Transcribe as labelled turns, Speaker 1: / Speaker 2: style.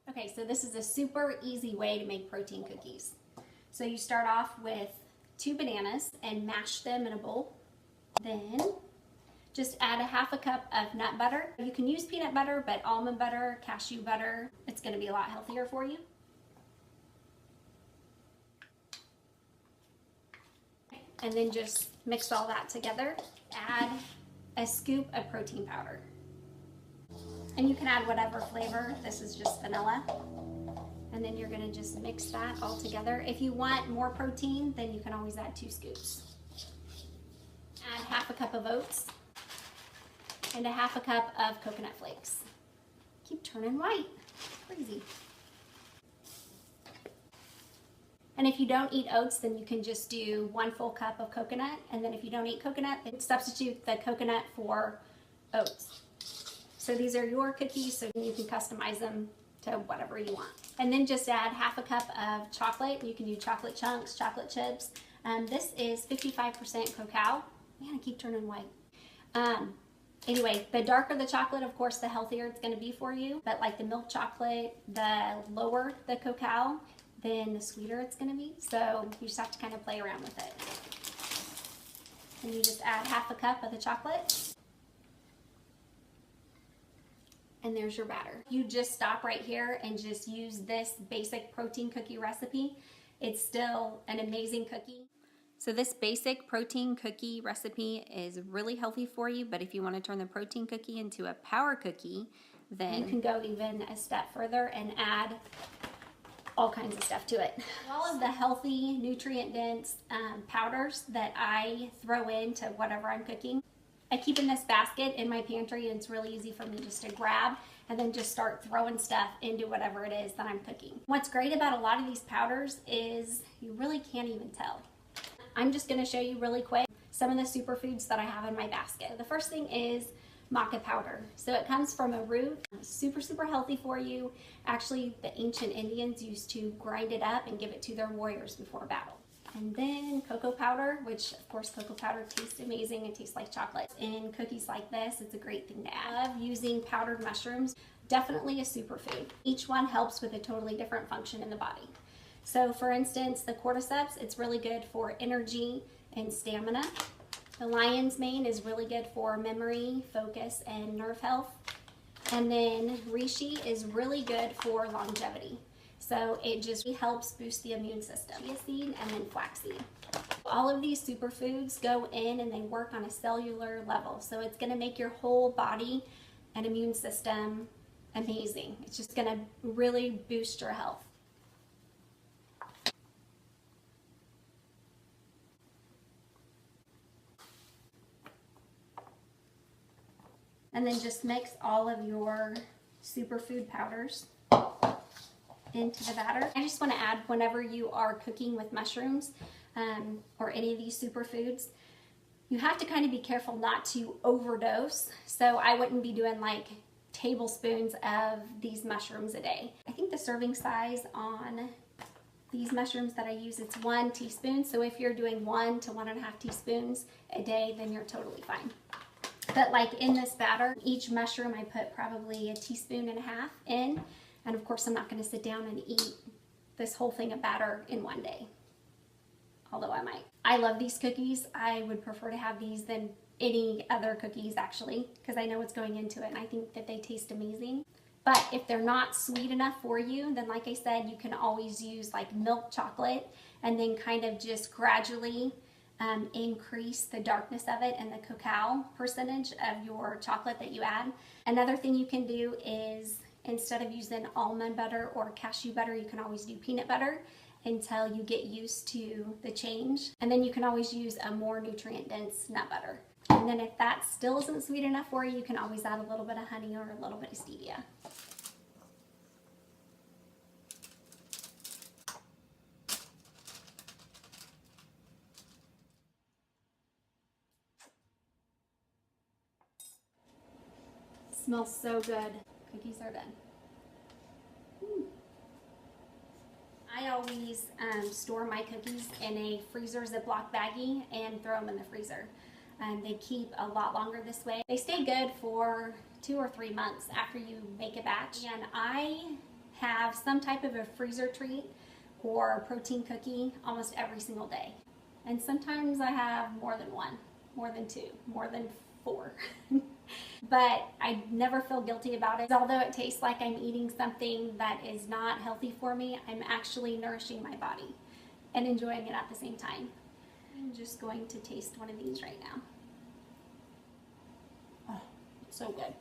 Speaker 1: Okay, so this is a super easy way to make protein cookies. So you start off with 2 bananas and mash them in a bowl. Then just add a half a cup of nut butter. You can use peanut butter, but almond butter, cashew butter, it's gonna be a lot healthier for you. And then just mix all that together. Add a scoop of protein powder. And you can add whatever flavor. This is just vanilla. And then you're gonna just mix that all together. If you want more protein, then you can always add 2 scoops. Add half a cup of oats and a half a cup of coconut flakes. Keep turning white, crazy. And if you don't eat oats, then you can just do 1 full cup of coconut. And then if you don't eat coconut, then substitute the coconut for oats. So these are your cookies, so you can customize them to whatever you want. And then just add half a cup of chocolate. You can do chocolate chunks, chocolate chips. This is 55% cacao. Man, I keep turning white. Anyway, the darker the chocolate, of course, the healthier it's gonna be for you. But like the milk chocolate, the lower the cacao, then the sweeter it's gonna be. So you just have to kind of play around with it. And you just add half a cup of the chocolate. And there's your batter. You just stop right here and just use this basic protein cookie recipe. It's still an amazing cookie. So this basic protein cookie recipe is really healthy for you, but if you want to turn the protein cookie into a power cookie, then you can go even a step further and add all kinds of stuff to it. All of the healthy, nutrient-dense powders that I throw into whatever I'm cooking, I keep in this basket in my pantry, and it's really easy for me just to grab and then just start throwing stuff into whatever it is that I'm cooking. What's great about a lot of these powders is you really can't even tell. I'm just gonna show you really quick some of the superfoods that I have in my basket. The first thing is maca powder. So it comes from a root, super, super healthy for you. Actually, the ancient Indians used to grind it up and give it to their warriors before battle. And then cocoa powder, which of course cocoa powder tastes amazing. It tastes like chocolate. In cookies like this, it's a great thing to add. I love using powdered mushrooms. Definitely a superfood. Each one helps with a totally different function in the body. So for instance, the cordyceps, it's really good for energy and stamina. The lion's mane is really good for memory, focus, and nerve health. And then reishi is really good for longevity. So it just helps boost the immune system. Chia seed and then flaxseed. All of these superfoods go in and they work on a cellular level. So it's gonna make your whole body and immune system amazing. It's just gonna really boost your health. And then just mix all of your superfood powders into the batter. I just want to add, whenever you are cooking with mushrooms or any of these superfoods, you have to kind of be careful not to overdose. So I wouldn't be doing like tablespoons of these mushrooms a day. I think the serving size on these mushrooms that I use, it's 1 teaspoon. So if you're doing 1 to 1.5 teaspoons a day, then you're totally fine. But like in this batter, each mushroom I put probably 1.5 teaspoons in. And of course, I'm not going to sit down and eat this whole thing of batter in one day, although I might. I love these cookies. I would prefer to have these than any other cookies, actually, because I know what's going into it, and I think that they taste amazing. But if they're not sweet enough for you, then like I said, you can always use like milk chocolate and then kind of just gradually increase the darkness of it and the cacao percentage of your chocolate that you add. Another thing you can do is, instead of using almond butter or cashew butter, you can always do peanut butter until you get used to the change. And then you can always use a more nutrient-dense nut butter. And then if that still isn't sweet enough for you, you can always add a little bit of honey or a little bit of stevia. Smells so good. Cookies are done. I always store my cookies in a freezer Ziploc baggie and throw them in the freezer. They keep a lot longer this way. They stay good for 2 or 3 months after you make a batch. And I have some type of a freezer treat or protein cookie almost every single day. And sometimes I have more than one, more than two, more than four. But I never feel guilty about it. Although it tastes like I'm eating something that is not healthy for me, I'm actually nourishing my body and enjoying it at the same time. I'm just going to taste one of these right now. Oh, so good.